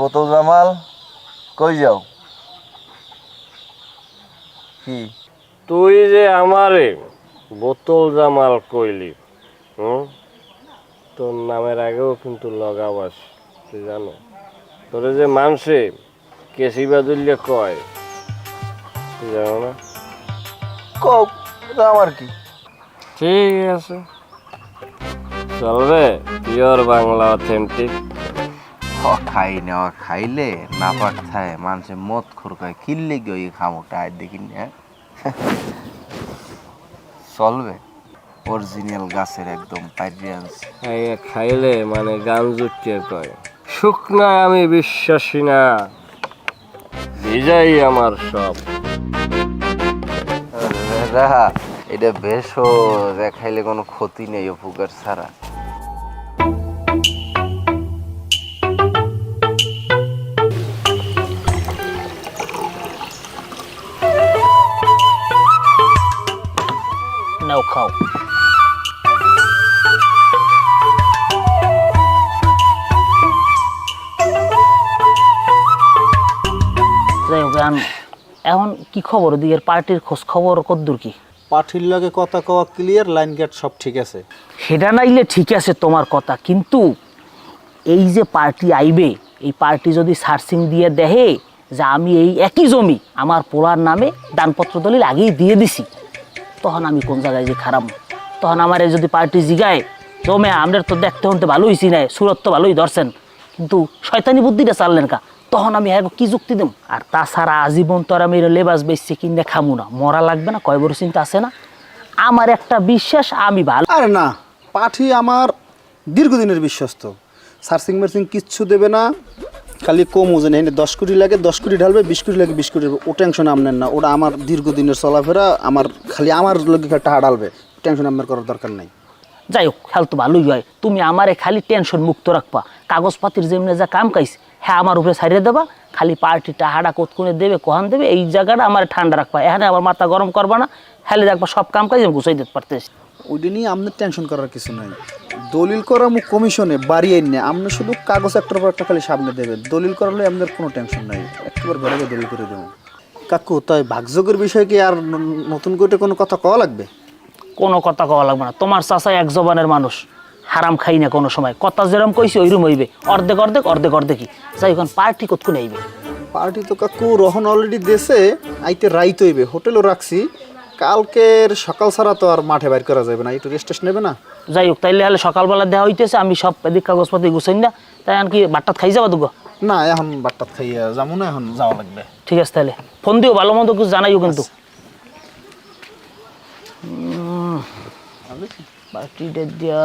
বোতল জামাল, কই যাও? কি তুই যে আমারে বোতল জামাল কইলি, তোর নামের আগেও কিন্তু লগাবাস, তুই জানো? তোরে যে মানুষে কেসি বাদুল্য কয়, তুই জানো না? কও, এটা আমার কি? ঠিক আছে, চলবে। Pure Bangla authentic. খাই নেওয়া খাইলে না পাঠায় মানুষের মদ খোরকায় কিনলে গিয়ে খামোটা দেখিনি। হ্যাঁ চলবে, অরিজিনাল গাছের একদম পাইরিয়ান্স। খাইলে মানে গান জুটিয়ে কয়, শুকনায় আমি বিশ্বাসী না, ভিজাই আমার সব। এটা বেশও খাইলে কোনো ক্ষতি নেই উপকার ছাড়া। নাও খাও। যাই হোক, এখন কি খবর ওদিকের পার্টির খোঁজ খবর কদ্দূর কি? পার্টির লগে কথা কওয়া ক্লিয়ার, লাইন গেট সব ঠিক আছে। সেটা নাইলে ঠিক আছে তোমার কথা, কিন্তু এই যে পার্টি আইবে, এই পার্টি যদি সার্চিং দিয়ে দেখে যে আমি এই একই জমি আমার পোলার নামে দানপত্র দলিল আগেই দিয়ে দিছি, তখন আমি কোন জায়গায় যে খারাপ। তখন আমার যদি পার্টি জিগায় জমে আমাদের তো দেখতে হতে ভালো হয়েছি না, সুরত তো ভালোই ধরছেন, কিন্তু শয়তানি বুদ্ধিটা চাললেন কা, তখন আমি হ্যাঁ কি যুক্তি দেব? আর তাছাড়া আজীবন তো আর আমি লেবাস বেচছি কিনে খামু না, মরা লাগবে না, কয় বড় চিন্তা আছে না? আমার একটা বিশ্বাস আমি ভালো। আরে না, পার্টি আমার দীর্ঘদিনের বিশ্বস্ত, সার্চিং মার্চিং কিচ্ছু দেবে না। খালি কম ওজনে 10 কোটি লাগে 10 কোটি ঢালবে, 20 কোটি লাগে 20 কোটি, ও টেনশন আপনার না। ওটা আমার দীর্ঘদিনের চলাফেরা, আমার খালি আমার লোক টাকা ঢালবে, টেনশন আপনার করার দরকার নাই। যাই হোক, খেয়াল তো ভালোই হয়, তুমি আমারে খালি টেনশন মুক্ত রাখবা, কাগজপাতির যেমনি যা কাম কাইস হ্যাঁ আমার উপরে ছাড়িয়ে দেবা, খালি পার্টিটা হাড়া কোতকুনে দেবে কহান দেবে, এই জায়গাটা আমার ঠান্ডা রাখবা, এখানে আমার মাথা গরম করবা না, খালি দেখবা সব কাম কাজ আমি গুছাই দিতে পারতেছি। ওইটা নিয়ে আপনার টেনশন করার কিছু নাই। দলিল করা মুখ কমিশনে বাড়িয়ে নেই, আপনি শুধু কাগজ একটার পর একটা খালি সামনে দেবেন, দলিল করালে আপনার কোনো টেনশন নাই, একবার ঘরে গিয়ে দলিল করে দেবো। কাকু, তাই ভাগযোগের বিষয়ে কি আর নতুন করে কোনো কথা কওয়া লাগবে? কোনো কথা কওয়া লাগবে না, তোমার চাচা এক জবানের মানুষ, হারাম খাই না কোনো সময়, কথা যেরকম কইছি ওইরকম হইবে, অর্ধেক অর্ধেক অর্ধেক অর্ধেকই। যাই এখন পার্টি কতক্ষণ আইবে? পার্টি তো কাকু রহন অলরেডি দেশে আইতে রাইত হইবে, হোটেলও রাখছি, কালকের সকাল ছাড়া তো আর মাঠে বাইর করা যাবে না, একটু রেস্ট টেস্ট নেবে না? যাই হোক, তাইলে হলে সকালবেলা দেওয়া হইতেছে, আমি সব এদিক কাগজপাতি গুছাই না, তাই আর কি বাট্টাত খাই যাবা দুগো? না, এখন বাট্টাত খাইয়া যাবো না, এখন যাওয়া লাগবে। ঠিক আছে, তাহলে ফোন দিও, ভালো মন্দ কিছু জানাইও কিন্তু। পার্টিটা দিয়া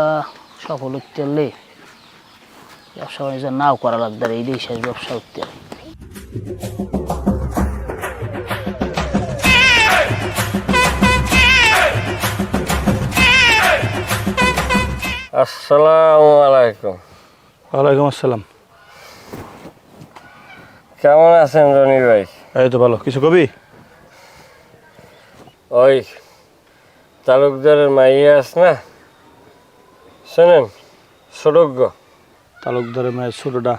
সফল হতে হলে ব্যবসা বাণিজ্য নাও করা লাগবে, এইটাই শেষ ব্যবসা হতে হবে। আসসালামু আলাইকুম। ওয়ালাইকুম আসসালাম। কেমন আছেন রনি ভাই? এই তো ভালো। কিছু কবি? ওই তালুকদারের মাইয়া আছে না, শোনেন, সৌরজ্ঞ। তালুকদারের মেয়ে ছোটটা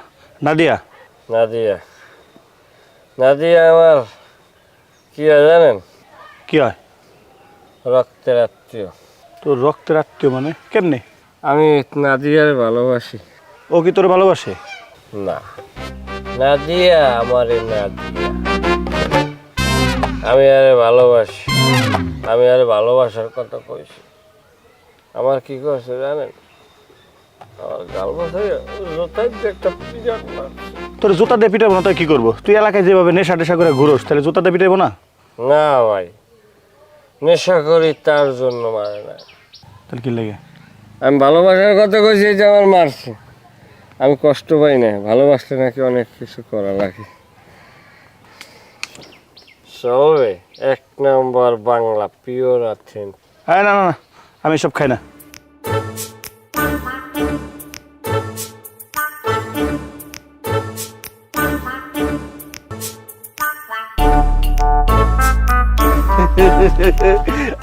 নাদিয়া? নাদিয়া, নাদিয়া আমার কি হয় জানেন? কি হয়? রক্তের আত্মীয়। তোর রক্তের আত্মীয় মানে কেমনে? আমি নাদিয়ার ভালোবাসি। ও কি তোর ভালোবাসে? না, নাদিয়া আমারে নাদিয়া, আমি আরে ভালোবাসি, আমি আরে ভালোবাসার কথা কইছি। আমার কি করছে জানেন? আমার গাল মাথায় জোতায় দিয়ে একটা পিজাট মারছে। তোর জুতা দিয়ে পিটাবো না, তুই কি করবো? তুই এলাকায় যেভাবে নেশা টেশা করে ঘুরোস, তাহলে জুতা দিয়ে পিটাবো না? না ভাই, নেশা করি তার জন্য মারে না। তাহলে কি লাগে? আমি ভালোবাসার কথা কইছি যে আমার মারছে, আমি কষ্ট পাই না। ভালোবাসতে নাকি অনেক কিছু করা লাগে। সবে 1 নম্বর বাংলা পিওর অথেন্টিক। হ্যাঁ, না না না, আমি সব খাই না।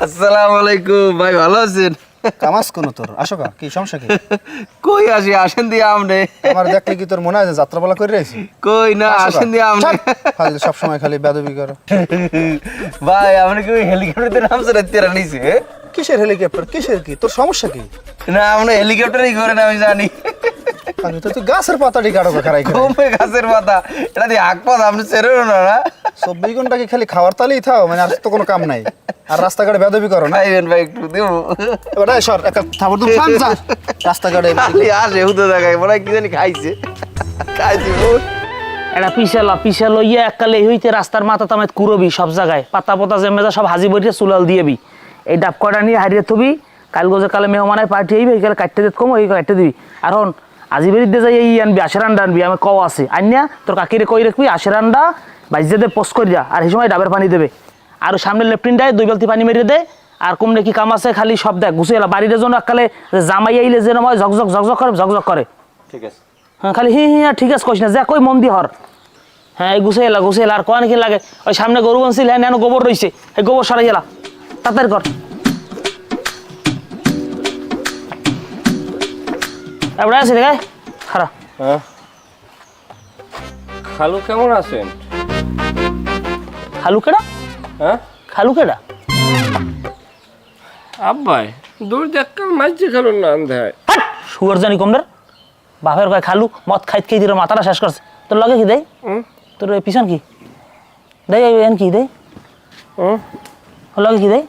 আসসালামু আলাইকুম ভাই, ভালো আছেন? কামাস কোন তোর আসো কা কি সমস্যা কি কই আসি আসেন দিয়ে আমনে আমার দেখলে কি তোর মনে হয় যে যাত্রাপালা করে রয়েছি কই না আসেন দিয়ে আমনে খালি সব সময় খালি বেদবি করো ভাই আপনি কি হেলিকপ্টারে নামছে না তেরা নিছে কিসের হেলিকপ্টার কিসের কি তোর সমস্যা কি না আপনি হেলিকপ্টারই করেন আমি জানি আমি তো তুই গাছের পাতাটি কাটো খারাই কমে গাছের পাতা এটা দিয়ে হাক পাতা আপনি ছেড়েও না না 24 ঘন্টা কি খালি খাওয়ার তালেই থাও মানে আর তো কোনো কাম নাই আর রাস্তাঘাটে বেদবি করো না খাইবেন ভাই একটু দেবো এবার এই সর একটা থাপড় তুমি শান্ত যা রাস্তাঘাটে খালি আসে হুদো জায়গায় মনে হয় কি জানি খাইছে খাইছি এটা পিছে লইয়া এককালে হইতে রাস্তার মাথা তামাত কুরবি সব জায়গায় পাতা পাতা জেমেজা সব হাজি বইতে চুলাল দিয়েবি এই ডাব কটা নিয়ে হারিয়ে থবি কাল গোজে কালে মেহমানের পার্টি আইবে এইকালে কাটতে দিত কম ওই কাটতে দিবি আর হন আজি বেরিয়ে দিয়ে যাই এই আনবি আশের আন্ডা আনবি আমি কও আছে আনিয়া তোর কাকিরে কই রাখবি আশের আন্ডা বাইজে দে পোস্ট করে যা আর এই সময় ডাবের পানি দেবে আর সামনে লেফটিন দেয় 2 বালতি পানি মেরে দে আর কমনে কি কাম আছে খালি সব দেখ গুছিয়ে এলা বাড়ির জন্য এককালে জামাই আইলে যে নয় ঝকঝক করে ঠিক আছে হ্যাঁ খালি হি ঠিক আছে কইস না যা কই মন দি হর হ্যাঁ এই গুছিয়ে এলা আর কোন কি লাগে ওই সামনে গরু বানছিল হ্যাঁ নেন গোবর রইছে এই গোবর সরাই এলা তাড়াতাড়ি কর এবারে আছে দেখায় খারাপ হ্যাঁ খালু কেমন আছেন খালু কেডা হ্যাঁ খালু কেডা আব্বাই দূর দেখাল মাঝে খালু না আন্ধায় শুয়ার জানি কমদের বাপের কয় খালু মদ খাইতে খেয়ে দিলে মাথাটা শেষ করছে তোর লগে কি দেয় তোর পিছন কি দেয় এন কি দেয় ওর লগে কি দেয়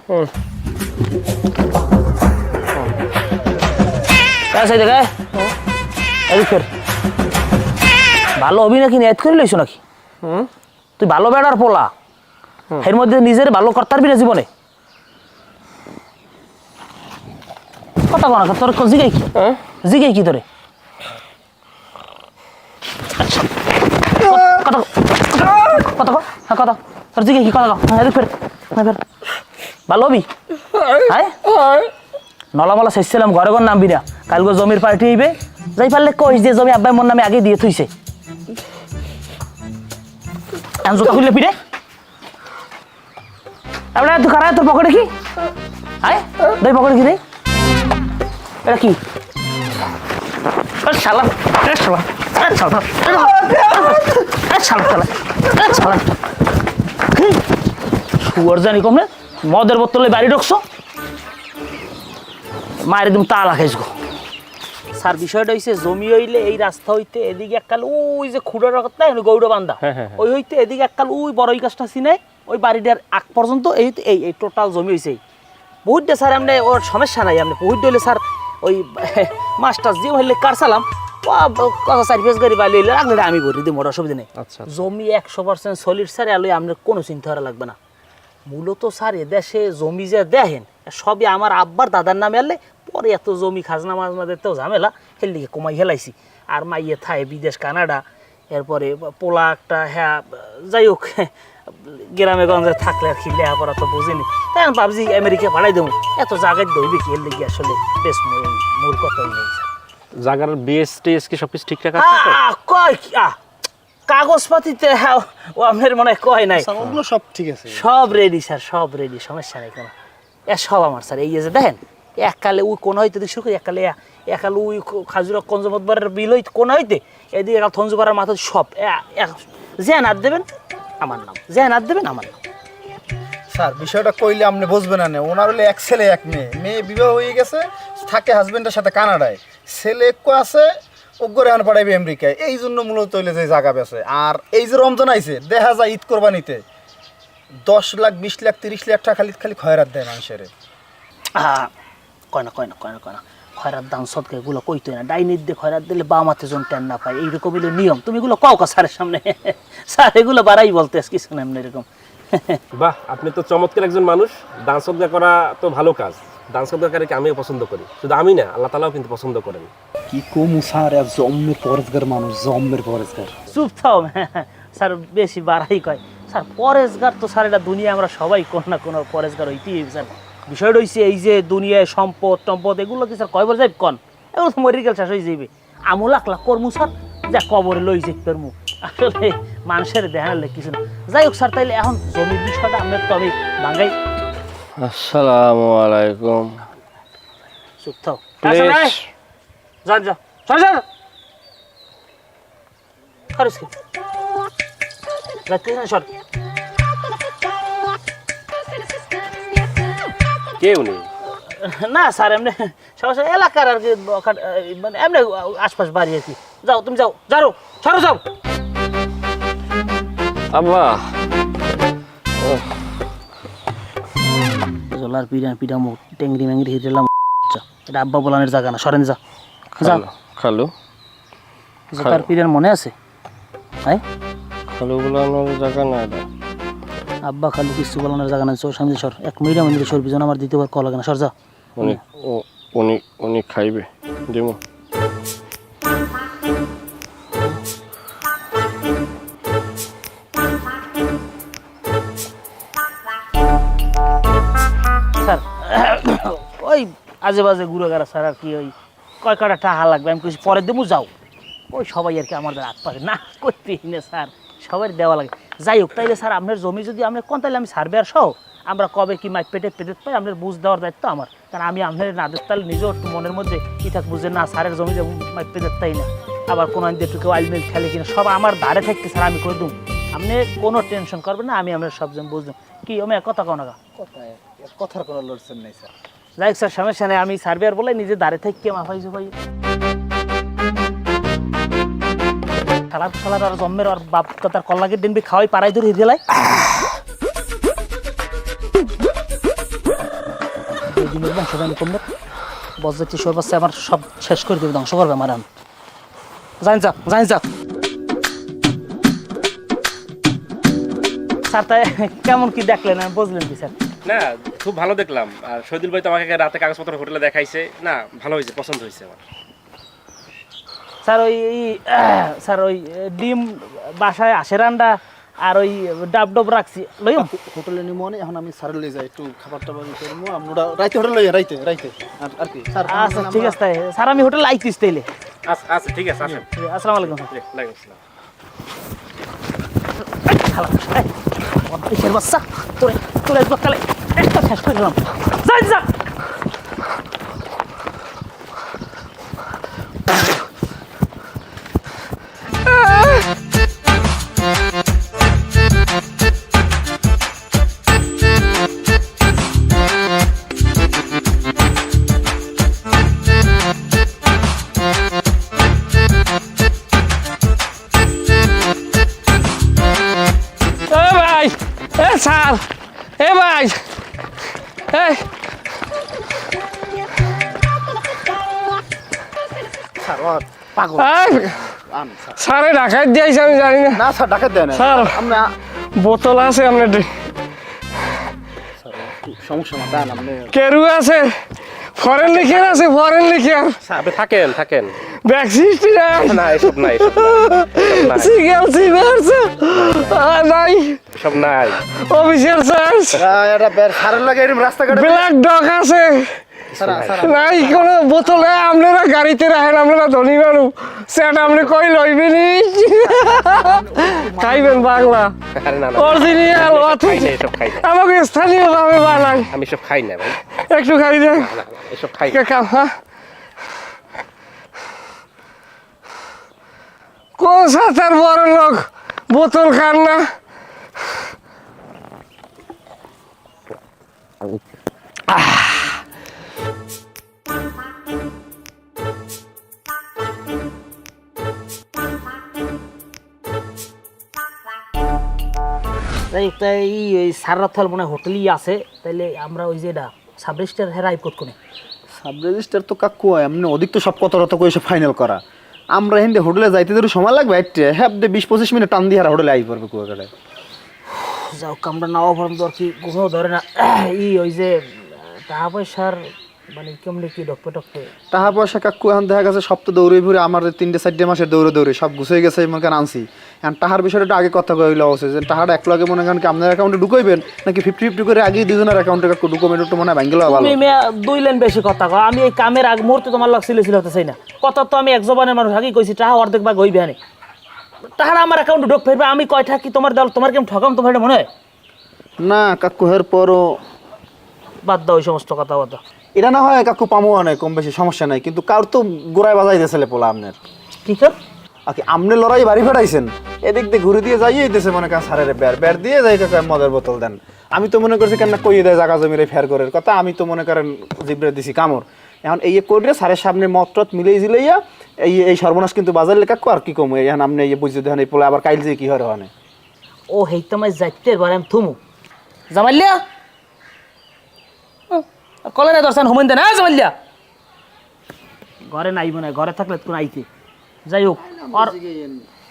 সেই দেখায় এদিক ফের ভালো হবি নাকি নেট করে লইছো নাকি তুই ভালো বেড়ার পোলা এর মধ্যে নিজের ভালো করতে পারবি না জীবনে কথা কনা তোর জিগাই কি জিগাই কি তোরে কথা কথা হ্যাঁ কথা তোর জিগাই কি কথা এদিক ফের ফের ভালো হবি হ্যাঁ নলামালা শেষছিলাম ঘরে ঘর নামবি না কালকে জমির পার্টি হইবে যাই পারলে কইস যে জমি আব্বাই মোর নামে আগে দিয়ে থইছে জোতা খুললে পিঠে তারপরে তুই খারাপ তোর পকেটে কি আয় দেখ পকেটে কি দেয় এটা কি শালা শালা শালা শালা শালা শুয়ার জানি কমলে মদের বোতলে বাড়ি ঢুকছো মায়ের একদম তালা খাইস গো স্যার বিষয়টা হইছে জমি হইলে এই রাস্তা হইতে এদিকে এককাল ওই যে খুঁড়ার কথা গৌড় বান্ধা ওই হইতে এদিকে এককাল ওই বড় এই গাছটা চিনে ওই বাড়িটার আগ পর্যন্ত এই এই টোটাল জমি হয়েছে বহুত স্যার এমনি ওর সমস্যা নাই এমনি বহুত হইলে স্যার ওই মাস্টার যে হইলে কারসালাম কথা 4-5 গাড়ি বালি হইলে রাখলে আমি ভরি দিই মোটা অসুবিধা নেই জমি 100% সলিড স্যার এলো আপনার কোনো চিন্তা করা লাগবে না মূলত স্যার এদেশে জমি যে দেখেন সবই আমার আব্বার দাদার নামে আনলে পরে এত জমি খাজনা মাজনা দিতেও ঝামেলা হেল দিকে কমাই হেলাইছি আর মাইয়ে থায় বিদেশ কানাডা এরপরে পোলা একটা হ্যাঁ যাই হোক গ্রামে গঞ্জে থাকলে আর কি লেখাপড়া তো বুঝিনি তাই আমি ভাবছি আমেরিকা পাঠাই দেবো এত জায়গায় দইবে কি এর লেগে আসলে বেশ মূল কথাই নেই জায়গার বিএস টিএস কি সব কিছু ঠিকঠাক আছে তো কয় কি কাগজপাতিতে হ্যাঁ ও আপনার মনে হয় কয় নাই ওগুলো সব ঠিক আছে সব রেডি স্যার সব রেডি সমস্যা নেই কোনো সব আমার স্যার এই যে দেখেন এককালে ওই কোন হইতে শুরু করি একালে ওই খাজুরা কঞ্জমতবারের বিল হইতে কোন হইতে এদিকে একাল থঞ্জুপাড়ার মাথা সব যে নাত দেবেন আমার নাম যে নাত দেবেন আমার নাম স্যার বিষয়টা কইলে আপনি বুঝবেন না ওনার হলে এক ছেলে এক মেয়ে মেয়ে বিবাহ হয়ে গেছে থাকে হাজবেন্ডের সাথে কানাডায় ছেলে একটু আছে ওগরে আন পাঠাইবে আমেরিকায় এই জন্য মূলত হইলে যে জায়গা বেছে আর এই যে রমজান আইছে দেখা যায় ঈদ কোরবানিতে 10 লাখ 20 লাখ 30 লাখ টাকা খালি খয়রাত দেয় মানুষের কয় না খয়রাত দাম সদকা এগুলো কইতো না ডাইনির দিয়ে খয়রাত দিলে বামাতে জন টেন না পায় এইরকম হইলে নিয়ম তুমি এগুলো কাও কা স্যারের সামনে স্যার এগুলো বাড়াই বলতে কিছু না এমনি এরকম বাহ আপনি তো চমৎকার একজন মানুষ দান সদকা করা তো ভালো কাজ দান সদকাকে আমিও পছন্দ করি শুধু আমি না আল্লাহ তাআলাও কিন্তু পছন্দ করেন কি কমু স্যার এক জম্মের পরেজগার মানুষ জম্মের পরেজগার চুপ থাও স্যার বেশি বাড়াই কয় স্যার পরেজগার তো স্যার এটা দুনিয়া আমরা সবাই কোন না কোনো পরেজগার হইতেই স্যার বিষয়টা হইছে এই যে দুনিয়ায় সম্পদ টম্পদ এগুলো কি স্যার কয়বার যাইব কন এগুলো তো মরিকেল শেষ হয়ে যাইবে আমু লাখ লাখ কর্মু স্যার যা কবরে লই যাই পারমু আসলে মানুষের দেখালে কিছু না যাই হোক স্যার তাইলে এখন জমির বিষয়টা আমরা তো আমি ভাঙ্গাই আসসালামু আলাইকুম চুপ থাও প্লিজ যান যা সর সর খারিস কি যাতে না সর কে উনি? না স্যার এমনি সমস্যা এলাকার আর কি মানে এমনি আশপাশ বাড়ি আর কি যাও তুমি যাও যাও সরো যাও আব্বা জলার পিডা মুখ টেংরি ম্যাংরি হিরেলাম এটা আব্বা বলানের জায়গা না সরেন যা যাও খালু জলার পিডার মনে আছে হ্যাঁ খালু বলানোর জায়গা না এটা। আব্বা খালু কিছু বলানোর জায়গা না চোর সামনে সর এক মিনিট মন্দিরে সর পিছনে আমার দ্বিতীয়বার কল লাগে না সর যা উনি উনি উনি খাইবে দেবো। স্যার ওই আজে বাজে ঘুরে গেরা স্যার আর কি ওই কয় কটা টাকা লাগবে আমি কিছু পরে দেবো যাও ওই সবাই আর কি আমাদের হাত পারে না করতেই না স্যার সবাই দেওয়া লাগে যাই হোক তাইলে স্যার আপনার জমি যদি আপনি কোন তাহলে আমি সার্ভেয়ার সহ আমরা কবে কি মাইক পেটে পাই আপনার বুঝ দেওয়ার দায়িত্ব আমার কারণ আমি আপনার নাদের তাহলে নিজেও একটু মনের মধ্যে কি থাক বুঝে না স্যারের জমিতে মাইক পেতে তাই না আবার কোনো আইন একটু কেউ আইলমেল খেলে কিনা সব আমার ধারে থাকতে স্যার আমি করে দেবো আপনি কোনো টেনশন করবেন না আমি আপনার সব জমি বুঝলাম কি আমি কথা কো না কথার কোনো লড়ছেন নাই স্যার। যাই হোক স্যার সমস্যা নেই আমি সার্ভেয়ার বলে নিজে দাঁড়িয়ে থেকে মাফাইছি ভাই শালার আর জম্মের আর বাপ তার কল্লাকে দিনবি খাওয়াই পাড়াই ধরে হিরেলাই এই দিনের বংশ জানি কমবে বজ্জাতি সর বাচ্চা আমার সব শেষ করে দেবে ধ্বংস করবে আমার আমি জানি যাক স্যার তাই কেমন কি দেখলেন আমি বুঝলেন কি স্যার না খুব ভালো দেখলাম। আর শহীদুল ভাই তো আমাকে রাতে কাগজপত্র হোটেলে দেখাইছে, না ভালো হয়েছে, পছন্দ হয়েছে আমার। স্যার স্যার ওই ডিম বাসায় আসে রান্ডা আর ওই ডাব রাখছি লইম হোটেলে নিয়ে মনে এখন আমি স্যার লই যাই একটু খাবার টাবার করবো আমরা রাইতে হোটেল লই রাইতে আর কি স্যার আচ্ছা ঠিক আছে তাই স্যার আমি হোটেল আইতিস তাইলে আচ্ছা আচ্ছা ঠিক আছে, আসেন। আসসালামু আলাইকুম ওয়ালাইকুম আসসালাম। দেশের বাচ্চা তোরে তোরে সকালে একটা শেষ করে দিলাম যা ভাই এ স্যার এ ভাই এই স্যার পাগল আন স্যার স্যারে ঢাকায় দিয়েছে আমি জানি না। না স্যার ডাকাত দেয় না স্যার আমরা বোতল আছে আপনার সমস্যা না দেন আপনি কেরু আছে ফরেন লিখিয়ার আছে ফরেন লিখিয়ার আপনি থাকেন থাকেন। ব্যাকসিস্টি নাই না এসব নাই, এসব নাই, সিগেল সিভার্স নাই এসব নাই। অফিসিয়াল চার্জ এটা স্যারের লাগে এরকম রাস্তাঘাটে ব্ল্যাক ডগ আছে স্যার স্যার নাই কোনো বোতলে আপনারা গাড়িতে রাখেন আপনারা ধনী মানুষ সেটা আপনি কই লইবেনি খাইবেন বাংলা আরে না না, অরিজিনাল খাই না, এসব খাই না, আমাকে স্থানীয় ভাবে বানাই আমি এসব খাই না ভাই, একটু খাই দেন না, না, এসব খাই না। হ্যাঁ কোন সাঁতার বড় লোক বোতল খান না তাই তাই ওই সাররা থল মনে হোটেলই আছে তাইলে আমরা ওই যে এটা সাব রেজিস্টার হেরাই কোড কোনে সাব রেজিস্টার তো কাকু এমনি অধিক তো সব কথা করে এসে ফাইনাল করা আমরা হিন্দে হোটেলে যাইতে ধরো সময় লাগবে একটা হ্যাঁ 20-25 মিনিট টান দিয়ে আর হোটেলে আই পড়বে কুয়াকাটায় যাও আমরা নাও ভরম দর কি কোনো ধরে না ওই যে টাকা পয়সার মানে কেমনি কি ডক্টর টাকা পয়সা কাকু এখন দেখা গেছে সব তো দৌড়ে ঘুরে আমার 3-4 মাসের দৌড়ে সব গুছিয়ে গেছে মনে করেন আনছি এখন টাকার বিষয়টা আগে কথা কইলে অবশ্যই যে টাকাটা এক লগে মনে করেন কি আপনার অ্যাকাউন্টে ঢুকাইবেন নাকি 50-50 করে আগে দুজনের অ্যাকাউন্টে কাকু ডকুমেন্ট একটু মনে হয় ভাঙ্গেলো ভালো তুমি মেয়া দুই লাইন বেশি কথা কও আমি এই কামের আগ মুহূর্তে তোমার লগ ছিল হতে চাই না কথা তো আমি এক জবানের মানুষ আগেই কইছি টাকা অর্ধেক ভাগ হইবে না টাকা আমার অ্যাকাউন্টে ঢুক ফেরবে আমি কয়টা কি তোমার দল তোমার কেমন ঠকাম তোমার মনে হয় না কাকু এর পরও বাদ দাও ওই সমস্ত কথাবার্তা এটা না হয় কাকু পামো অনেক কম বেশি সমস্যা নাই, কিন্তু কার তো গোড়ায় বাজাই দিয়েছে পোলা আপনার। কি কর আকি আমনে লড়াই বাড়ি ফেটাইছেন, এদিক দিয়ে ঘুরে দিয়ে যাইয়ে দিতেছে মনে করেন সারের বের দিয়ে যাই কাকা মদের বোতল দেন। আমি তো মনে করছি কেন কইয়ে দেয় জাগা জমির ফের করার কথা, আমি তো মনে করেন জিব্রে দিছি কামড়। এখন এই করে সারের সামনে মদ টত মিলেই জিলাইয়া এই সর্বনাশ কিন্তু বাজার লেখা আর কি কম। এখন আপনি বুঝতে দেখেন এই পোলা আবার কাইল যে কি হয় ওখানে। ও হেইতামাই যাইতে এবার আমি থুমু জামাইলিয়া কলে না দর্শন হোমেন দেন। হ্যাঁ জামাইলিয়া ঘরে নাই মনে হয়, ঘরে থাকলে কোন আইতে। যাই হোক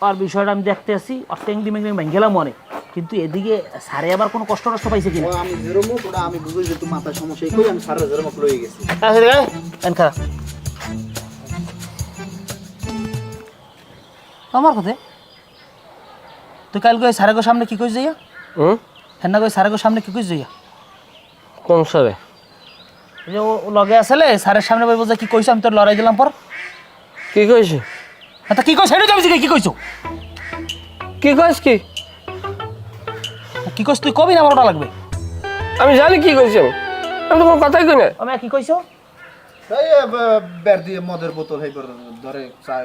আর বিষয়টা আমি দেখতে আসি, আর টেংডি মেংডি ভেঙ্গেলাম মনে, কিন্তু এদিকে সারে আবার কোনো কষ্ট টষ্ট পাইছে কিনা। আমি যেরকম ওটা আমি বুঝি যে তুই মাথায় সমস্যা কই আমি সারের যেরকম লয়ে গেছি। আমার কথা তুই কালকে ওই সারেগোর সামনে কি কইস যাইয়া? হ্যাঁ না, ওই সারেগোর সামনে কি কইস যাইয়া? কোন সারে? যে ও লগে আসলে সারের সামনে বই বলছে কি কইছ, আমি তোর লড়াই দিলাম পর। কি কইছি? তা কি কইছ সেটা জানিস কি কইছো? কি কইস কি? কি কইছ তুই কবি না, আমার ওটা লাগবে। আমি জানি কি কইছি, আমি তো কোনো কথাই কই না। আমি কি কইছো? এই বের দিয়ে মদের বোতল হেই করে ধরে চাই।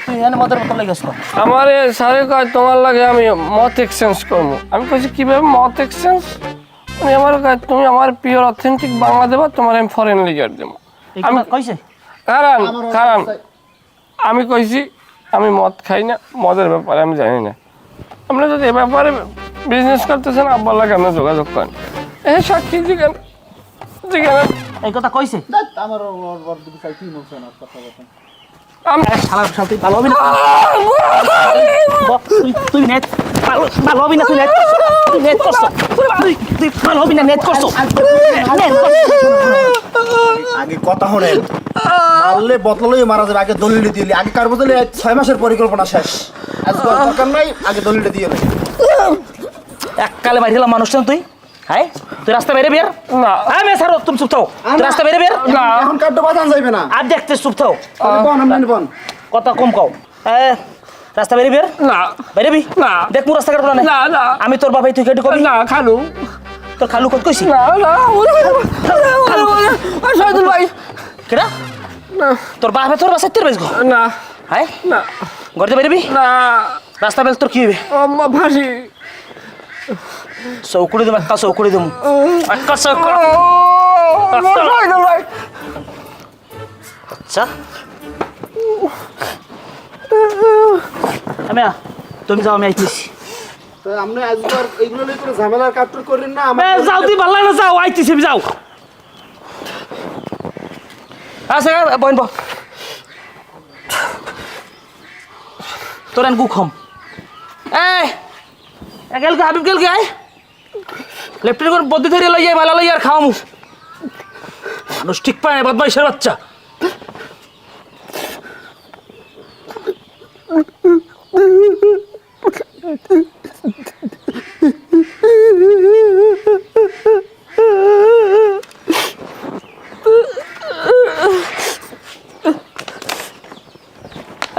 তুই এনে মদের বোতল লাগিস না। আমার সারে কয় তোমার লাগে আমি মত এক্সচেঞ্জ করবো। আমি কইছি কিভাবে মত এক্সচেঞ্জ? মানে আমার কয় তুমি আমার পিওর অথেন্টিক বাংলা দেবা, তোমার আমি ফরেন লিগার দেবো। আমি কইছে কারণ আমি কইছি আমি মদ খাই না, মদের ব্যাপারে আমি জানি না। আপনি যদি এ ব্যাপারে বিজনেস করতেছেন আব্বার লাগে আপনি যোগাযোগ করেন। সাক্ষী জিজ্ঞান এই কথা কইছে? আমার ওর দিকে চাই কি বলছ না কথা কথা। আমি শালার সাথে ভালো হবি না। তুই নেট ভালো হবি না, তুই নেট করছ, তুই ভালো হবি না, নেট করছ। আগে কথা শুনেন, মারলে বদললেই মারা যাবে, আগে দলিল দিলি। আগে কার বদলে 6 মাসের পরিকল্পনা শেষ, আজকে দরকার নাই, আগে দলিলটা দিয়ে নেই। এককালে বাইরে গেলাম মানুষ তুই। হ্যাঁ তুই রাস্তা বাইরে বের না। হ্যাঁ মে স্যার তুমি চুপ থাও, রাস্তা বাইরে বের না। এখন কার্ড বাজান যাইবে না। আর দেখতে চুপ থাও, বন আমনি বন কথা কম কও। রাস্তা বাইরে বের না। বাইরে বি না। দেখ মু রাস্তা কাটবো না। না না আমি তোর বাবাই তুই কেটে কবি না খালু। তোর খালু কত কইছি? না না শহীদুল ভাই কেডা? তোর বাপে তোর বাসায় তের বেজগো? না হ্যাঁ না ঘরতে বাইরে বি না রাস্তা বেল তোর কি হবে? আম্মা ফাঁসি। চৌকুড়ি দেবো, একটা চৌকুড়ি দেবো, একটা চৌকুড়ি। শহীদুল ভাই আচ্ছা আমি তুমি যাও, আমি আইতেছি। তো আপনি আজবার এইগুলো লই করে ঝামেলার কাট্টুর করেন না। যাও তুই ভালো না, যাও আইতেছি যাও। আচ্ছা বইন ব তোর এন গুখম গেলকে হাবিব গেলকে আয় লেফটেন্ট করে বদ্দি ধরে লই যায়, মালা লই আর খাওয়ামু। মানুষ ঠিক পায় না, বদমাইশের বাচ্চা।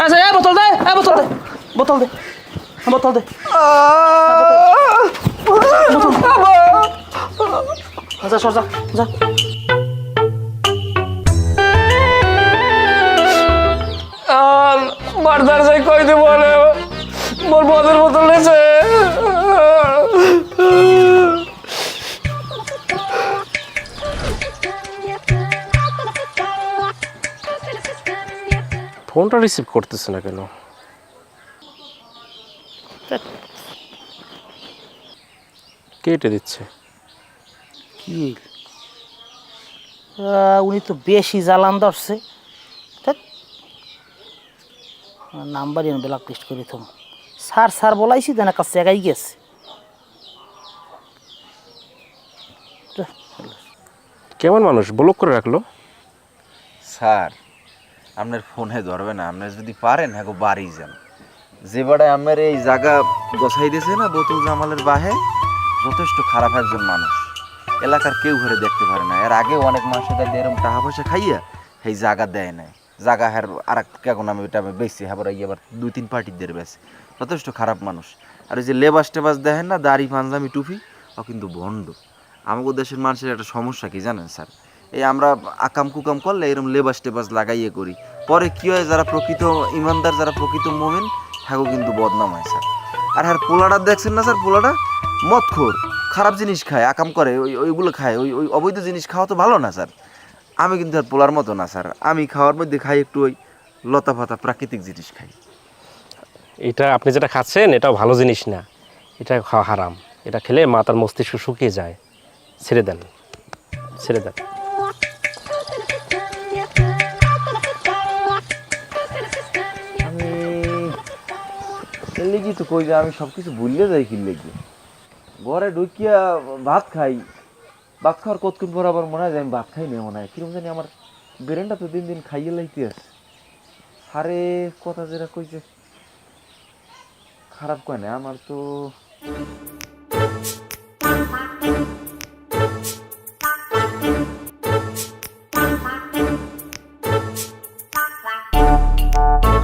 আচ্ছা বোতল দে, বোতল দে, বোতল দে, বোতল দে। আচ্ছা সর যা যা। বারদার যাই কই দেব বলে মোর মদের বোতল নেছে। ফোনটা রিসিভ করতেছে না কেন? কেটে দিচ্ছে। কি উনি তো বেশি জ্বালান ধরছে। নাম্বার এনে ব্ল্যাক লিস্ট করে থাম। স্যার স্যার বলাইছি দেন কাছে জায়গায় গেছে। কেমন মানুষ ব্লক করে রাখলো? স্যার আপনার ফোনে ধরবে না, আপনার যদি পারেন হ্যাঁ বাড়ি যান। যে বেড়ায় আমার এই জায়গা গোছাই দিয়েছে না বোতল জামালের বাহে, যথেষ্ট খারাপ একজন মানুষ, এলাকার কেউ ঘরে দেখতে পারে না। এর আগে অনেক মানুষের কাছে এরকম টাকা পয়সা খাইয়া সেই জায়গা দেয় নাই, জায়গা হ্যার আর কেমন আমি এটা আমি বেশি হ্যাঁ আবার 2-3 পার্টিদের বেশি, যথেষ্ট খারাপ মানুষ। আর ওই যে লেবাস টেবাস দেখেন না, দাড়ি পাঞ্জামি টুপি, ও কিন্তু ভণ্ড। আমাদের দেশের মানুষের একটা সমস্যা কি জানেন স্যার, এই আমরা আকাম কুকাম করলে এরকম লেবাস টেবাস লাগাইয়ে করি, পরে কি হয় যারা প্রকৃত ইমানদার যারা প্রকৃত মোমেন হ্যাঁ কিন্তু বদনাম হয় স্যার। আর হ্যাঁ পোলাটা দেখছেন না স্যার, পোলাটা মদখোর, খারাপ জিনিস খায়, আকাম করে, ওইগুলো খায়, ওই অবৈধ জিনিস খাওয়া তো ভালো না স্যার। আমি কিন্তু আর পোলার মতো না স্যার, আমি খাওয়ার মধ্যে খাই একটু ওই লতা পাতা প্রাকৃতিক জিনিস খাই। এটা আপনি যেটা খাচ্ছেন এটাও ভালো জিনিস না, এটা খাওয়া হারাম। এটা খেলে মাথার মস্তিষ্ক শুকিয়ে যায়। ছেড়ে দেন, ছেড়ে দেন। আমি এর লেগেই তো কই যে আমি সব কিছু ভুললে যাই কি লেগে, ঘরে ঢুকিয়া ভাত খাই, ভাত খাওয়ার কতক্ষণ পর আবার মনে হয় যে আমি ভাত খাই না, মনে হয় কিরকম জানি আমার ব্রেনটা তো দিন দিন খাইয়ে লাইতে আছে। সারে কথা যেটা কইছে খারাপ কয় না, আমার তো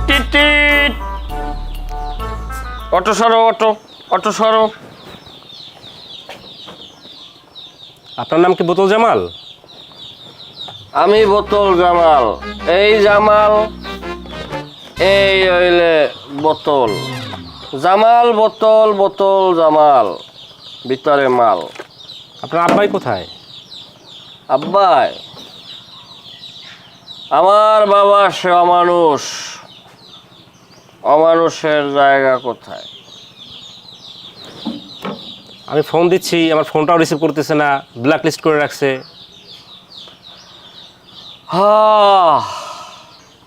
টিট অটো সরো, অটো অটো সরো। আপনার নাম কি বোতল জামাল? আমি বোতল জামাল, এই জামাল, এই হইলে বোতল। জামাল বোতল, বোতল জামাল, ভিতরে মাল। আপনার আব্বাই কোথায়? আব্বাই, আমার বাবা সে অমানুষ, অমানুষের জায়গা কোথায়? আমি ফোন দিচ্ছি, আমার ফোনটাও রিসিভ করতেছে না, ব্ল্যাক লিস্ট করে রাখছে।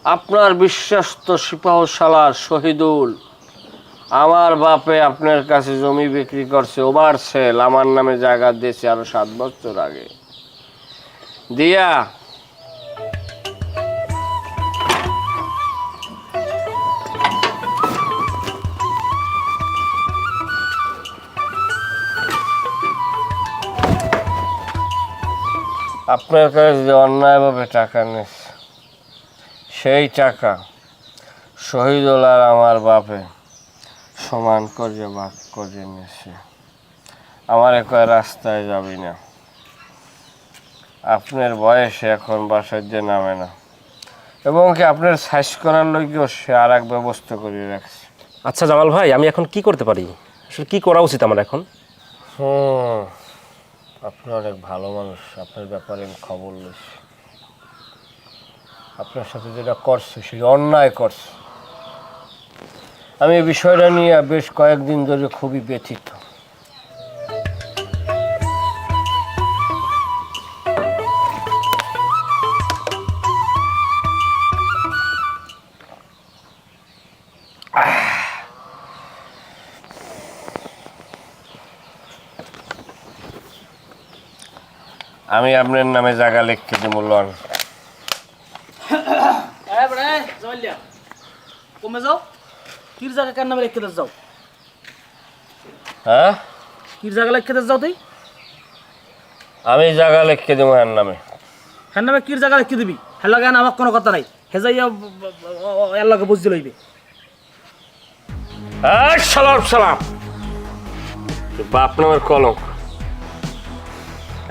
আপনার বিশ্বস্ত সিপাহ সালার শহীদুল, আমার বাপে আপনার কাছে জমি বিক্রি করছে, ওভার সেল, আমার নামে জায়গা দিয়েছে আরো 7 বছর আগে দিয়া। আপনার কাছে যে অন্যায়ভাবে টাকা নিয়েছে, সেই টাকা শহীদুল আর আমার বাপে সমান করে ভাগ করে নিয়েছে। আমার কয় রাস্তায় যাবি না, আপনার বয়সে এখন বাসার যে নামে না, এবং কি আপনার সাইজ করার লোকেও সে আর এক ব্যবস্থা করে রাখছে। আচ্ছা জামাল ভাই, আমি এখন কি করতে পারি? আসলে কি করা উচিত আমার এখন? আপনি অনেক ভালো মানুষ, আপনার ব্যাপারে আমি খবর লইছি। আপনার সাথে যেটা করছে সেটা অন্যায় করছে। আমি এই বিষয়টা নিয়ে বেশ কয়েকদিন ধরে খুবই ব্যথিত। আমি আপনার নামে জায়গা লিখতে দেবো, লন। কমে যাও, কির জায়গা কার নামে লিখতে যাও? হ্যাঁ, কির জায়গা লিখতে যাও তুই? আমি জায়গা লিখতে দেবো এর নামে। হ্যাঁ নামে কির জায়গা লিখতে দিবি? হ্যাঁ লাগে আমার কোনো কথা নাই, হে যাইয়া এর লাগে বুঝতে লইবে। সালাম সালাম, বাপ নামের কলঙ্ক।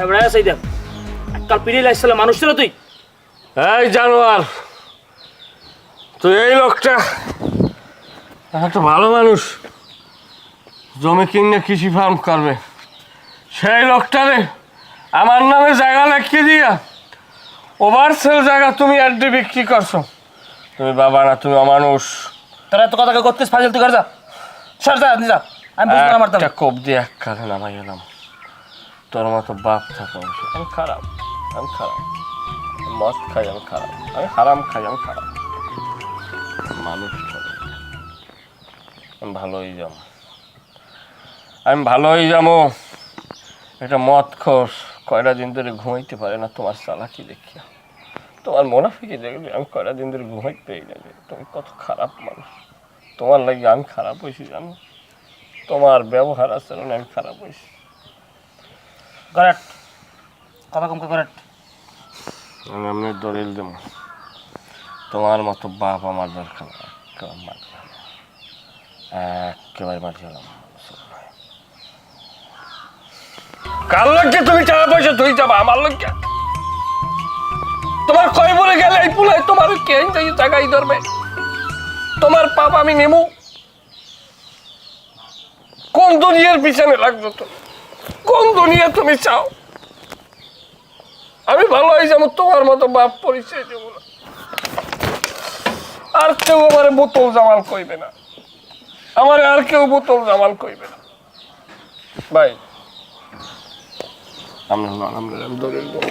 এবারে সেই দেখ, কাল পিড়ি লাইছিল মানুষ ছিল তুই? এই জানোয়ার, তুই এই লোকটা একটা ভালো মানুষ, জমি কিনে কৃষি ফার্ম করবে, সেই লোকটারে আমার নামে জায়গা লিখিয়ে দিয়া ওভার সেল জায়গা তুমি অ্যাডে বিক্রি করছো। তুমি বাবা না, তুমি অমানুষ। তোরা এত কথা করতেছ, ফাজিল তুই কর যা, সর যা, যা, আমি বুঝবো না মারতাম। একটা কোপ দিয়ে এক কালে নামাই গেলাম। তোর মতো বাপ থাকা আমি খারাপ, আমি খারাপ, মদ খাই আমি খারাপ, আমি হারাম খাই আমি খারাপ, মানুষ আমি ভালো হয়ে যাবো, আমি ভালো হয়ে যাবো। একটা মদ খোর কয়টা দিন ধরে ঘুমাইতে পারে না তোমার চালাকি দেখিয়া, তোমার মুনাফিকি দেখলে আমি কয়টা দিন ধরে ঘুমাইতে পারি না। যে তুমি কত খারাপ মানুষ, তোমার লাগে আমি খারাপ হয়েছি জানো, তোমার ব্যবহার আচরণে আমি খারাপ হয়েছি। করেক্ট কথা কম করেক্ট। আমি আপনার দলিল দেব, তোমার মতো বাপ আমার দরকার একেবারে মাটি হলাম। কার লক্ষ্যে তুমি টাকা পয়সা তুই যাবা, আমার লক্ষ্যে তোমার কয় বলে গেলে এই পুলাই তোমার কে জায়গায় ধরবে? তোমার পাপ আমি নেবো? কোন দুনিয়ার পিছনে লাগছো তুমি? কোন দুনিয়া তুমি চাও? আমি ভালো হয়ে যাবো, তোমার মতো বাপ পরিচয় দেবো না। আর কেউ আমার বোতল জামাল কইবে না, আমার আর কেউ বোতল জামাল কইবে না। ভাই আমরা দলিল দেবো।